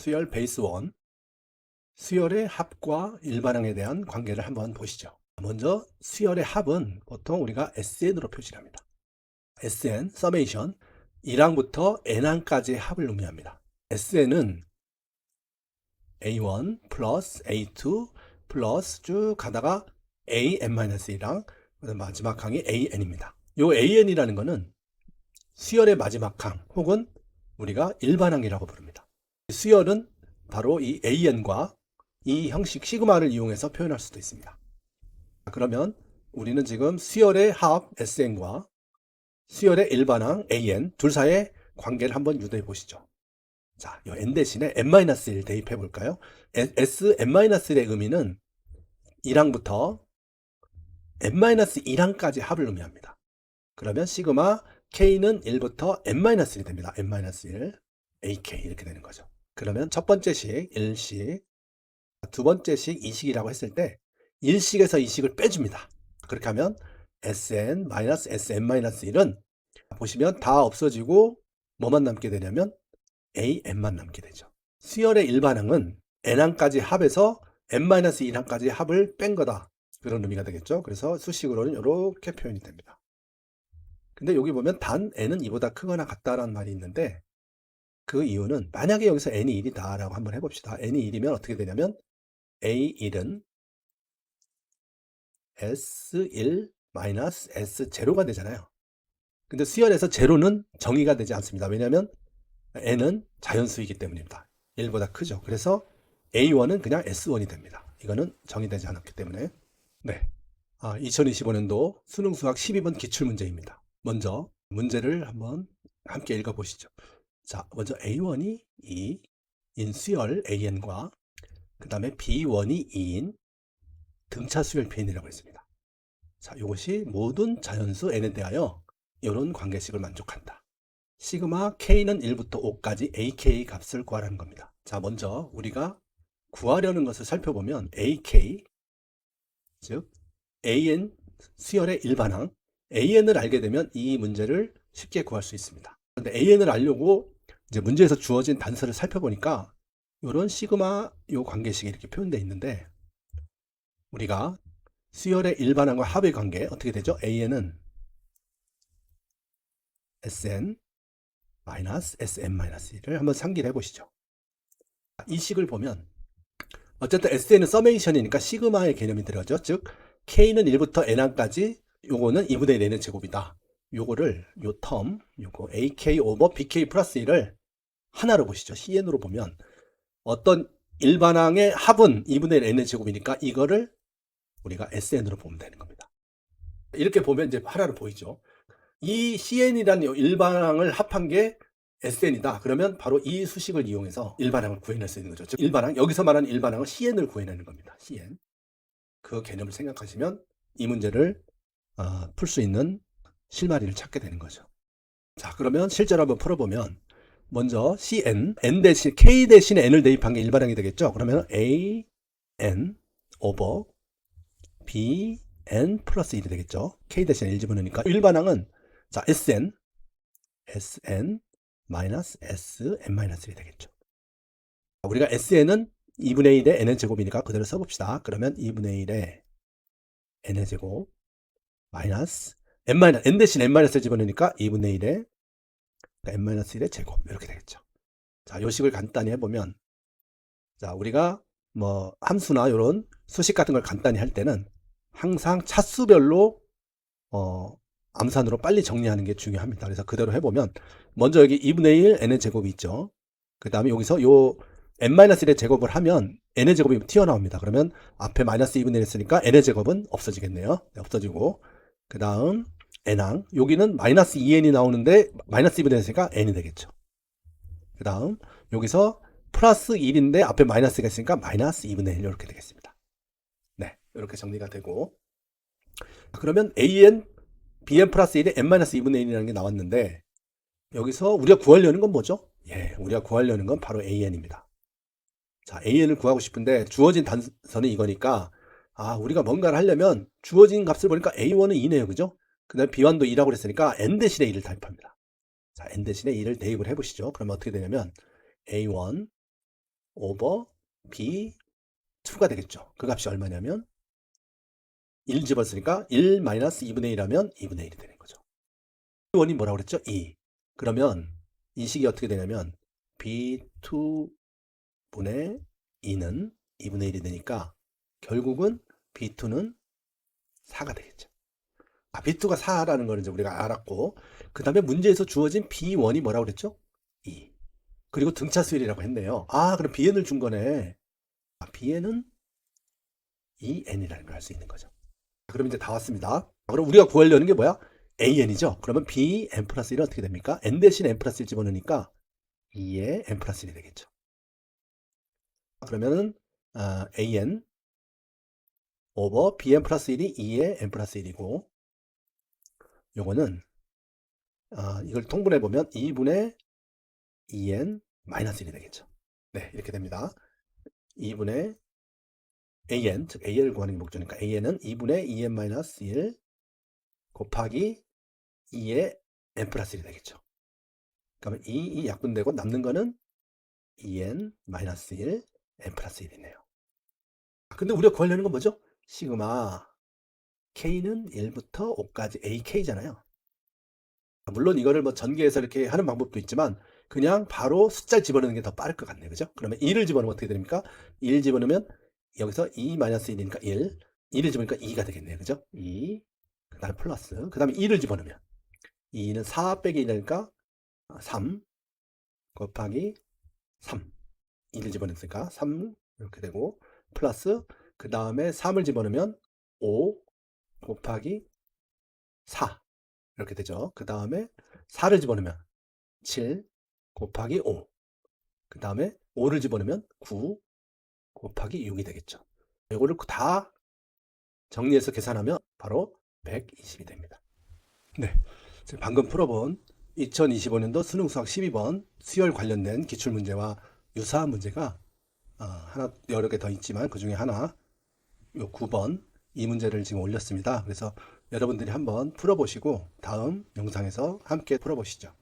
수열 베이스 1 수열의 합과 일반항에 대한 관계를 한번 보시죠. 먼저 수열의 합은 보통 우리가 SN으로 표시를 합니다. SN, 서메이션 1항부터 N항까지의 합을 의미합니다. SN은 A1 플러스 A2 플러스 쭉 가다가 AN-1항 마지막 항이 AN입니다. 이 AN이라는 것은 수열의 마지막 항 혹은 우리가 일반항이라고 부릅니다. 수열은 바로 이 AN과 이 형식 시그마를 이용해서 표현할 수도 있습니다. 그러면 우리는 지금 수열의 합 SN과 수열의 일반항 AN 둘 사이의 관계를 한번 유도해 보시죠. 자, 이 N 대신에 N-1 대입해 볼까요? Sn-1의 의미는 1항부터 N-1항까지 합을 의미합니다. 그러면 시그마 K는 1부터 N-1이 됩니다. N-1 AK 이렇게 되는 거죠. 그러면 첫 번째 식 1식, 두 번째 식 2식이라고 했을 때 1식에서 2식을 빼줍니다. 그렇게 하면 Sn-Sn-1은 보시면 다 없어지고 뭐만 남게 되냐면 AN만 남게 되죠. 수열의 일반항은 N항까지 합해서 N-1항까지 합을 뺀 거다. 그런 의미가 되겠죠. 그래서 수식으로는 이렇게 표현이 됩니다. 근데 여기 보면 단 N은 2보다 크거나 같다라는 말이 있는데 그 이유는 만약에 여기서 N이 1이다 라고 한번 해봅시다. N이 1이면 어떻게 되냐면 A1은 S1 S0가 되잖아요. 근데 수열에서 제로는 정의가 되지 않습니다. 왜냐하면 N은 자연수이기 때문입니다. 1보다 크죠. 그래서 A1은 그냥 S1이 됩니다. 이거는 정의되지 않았기 때문에. 네. 2025년도 수능 수학 12번 기출문제입니다. 먼저 문제를 한번 함께 읽어보시죠. 자, 먼저 A1이 2인 수열 AN과 그 다음에 B1이 2인 등차 수열 BN이라고 했습니다. 자, 이것이 모든 자연수 N에 대하여 이런 관계식을 만족한다. 시그마 K는 1부터 5까지 AK 값을 구하라는 겁니다. 자, 먼저 우리가 구하려는 것을 살펴보면 AK, 즉 AN 수열의 일반항 AN을 알게 되면 이 문제를 쉽게 구할 수 있습니다. 그런데 AN을 알려고 이제 문제에서 주어진 단서를 살펴보니까 이런 시그마 요 관계식이 이렇게 표현되어 있는데 우리가 수열의 일반항과 합의 관계 어떻게 되죠? AN은 SN Sn-1을 한번 상기를 해보시죠. 이 식을 보면 어쨌든 SN은 서메이션이니까 시그마의 개념이 들어죠. 즉 K는 1부터 N항까지 요거는 2분의 1 N의 제곱이다. 요거를 요 텀 요거 AK 오버 BK 플러스 1을 하나로 보시죠. CN으로 보면 어떤 일반항의 합은 2분의 1 N의 제곱이니까 이거를 우리가 SN으로 보면 되는 겁니다. 이렇게 보면 이제 하나로 보이죠. 이 CN이라는 일반항을 합한 게 SN이다. 그러면 바로 이 수식을 이용해서 일반항을 구해낼 수 있는 거죠. 즉 일반항, 여기서 말하는 일반항은 CN을 구해내는 겁니다. CN. 그 개념을 생각하시면 이 문제를 풀 수 있는 실마리를 찾게 되는 거죠. 자, 그러면 실제로 한번 풀어보면 먼저 CN, N 대신 K 대신에 N을 대입한 게 일반항이 되겠죠. 그러면 A, N 오버 B, N 플러스 1이 되겠죠. K 대신에 1 집어넣으니까 일반항은 자, SN 마이너스 Sn-1이 되겠죠. 우리가 SN은 2분의 1의 N의 제곱이니까 그대로 써봅시다. 그러면 2분의 1의 N의 제곱 마이너스 N 대신 N-을 집어넣으니까 2분의 1의 N-1의 제곱 이렇게 되겠죠. 자, 요 식을 간단히 해보면 자, 우리가 뭐 함수나 이런 수식 같은 걸 간단히 할 때는 항상 차수별로 암산으로 빨리 정리하는 게 중요합니다. 그래서 그대로 해보면 먼저 여기 2분의 1 n의 제곱이 있죠. 그 다음에 여기서 요 n-1의 제곱을 하면 n의 제곱이 튀어나옵니다. 그러면 앞에 마이너스 2분의 1 했으니까 n의 제곱은 없어지겠네요. 네, 없어지고 그 다음 n항 여기는 마이너스 2n이 나오는데 마이너스 2분의 1 했으니까 n이 되겠죠. 그 다음 여기서 플러스 1인데 앞에 마이너스가 있으니까 마이너스 2분의 1 이렇게 되겠습니다. 네, 이렇게 정리가 되고 그러면 an bn 플러스 1에 n-2분의 1이라는 게 나왔는데 여기서 우리가 구하려는 건 뭐죠? 예, 우리가 구하려는 건 바로 an입니다. 자, an을 구하고 싶은데 주어진 단서는 이거니까 우리가 뭔가를 하려면 주어진 값을 보니까 a1은 2네요. 그죠? 그 다음에 b1도 2라고 그랬으니까 n 대신에 2를 대입합니다. 자, n 대신에 2를 대입을 해보시죠. 그러면 어떻게 되냐면 a1 오버 B2가 되겠죠. 그 값이 얼마냐면 1 집었으니까 1 마이너스 2분의 1하면 2분의 1이 되는 거죠. 원이 뭐라고 그랬죠? 2. 그러면 이 식이 어떻게 되냐면 B2분의 2는 2분의 1이 되니까 결국은 B2는 4가 되겠죠. B2가 4라는 거는 이제 우리가 알았고, 그 다음에 문제에서 주어진 B1이 뭐라고 그랬죠? 2. 그리고 등차 수열이라고 했네요. 그럼 BN을 준 거네. BN은 2N이라는 걸 알 수 있는 거죠. 그럼 이제 다 왔습니다. 그럼 우리가 구하려는 게 뭐야? AN이죠. 그러면 BN 플러스 1은 어떻게 됩니까? N 대신 N 플러스 1 집어넣으니까 2의 N 플러스 1이 되겠죠. 그러면은 AN 오버 BN 플러스 1이 2의 N 플러스 1이고, 요거는 이걸 통분해 보면 2분의 2n 마이너스 1이 되겠죠. 네, 이렇게 됩니다. 2분의 an, 즉 an을 구하는 게 목적이니까 an은 2분의 2n 마이너스 1 곱하기 2의 n 플러스 1이 되겠죠. 그러면 2 약분되고 남는 거는 2n 마이너스 1 n 플러스 1이네요. 근데 우리가 구하려는 건 뭐죠? 시그마 k는 1부터 5까지 ak잖아요. 물론 이거를 뭐 전개해서 이렇게 하는 방법도 있지만 그냥 바로 숫자를 집어넣는 게 더 빠를 것 같네요. 그죠? 그러면 2를 집어넣으면 어떻게 됩니까? 1 집어넣으면 여기서 2-1이니까 1. 2를 집어넣으니까 2가 되겠네요. 그죠? 2. 그 다음에 플러스. 그 다음에 2를 집어넣으면 2는 4 빼기 1이니까 3 곱하기 3. 2를 집어넣으니까 3 이렇게 되고 플러스 그 다음에 3을 집어넣으면 5 곱하기 4 이렇게 되죠. 그 다음에 4를 집어넣으면 7 곱하기 5. 그 다음에 5를 집어넣으면 9 곱하기 6이 되겠죠. 이거를 다 정리해서 계산하면 바로 120이 됩니다. 네, 방금 풀어본 2025년도 수능 수학 12번 수열 관련된 기출문제와 유사한 문제가 하나 여러 개 더 있지만 그 중에 하나 요 9번 이 문제를 지금 올렸습니다. 그래서 여러분들이 한번 풀어보시고 다음 영상에서 함께 풀어보시죠.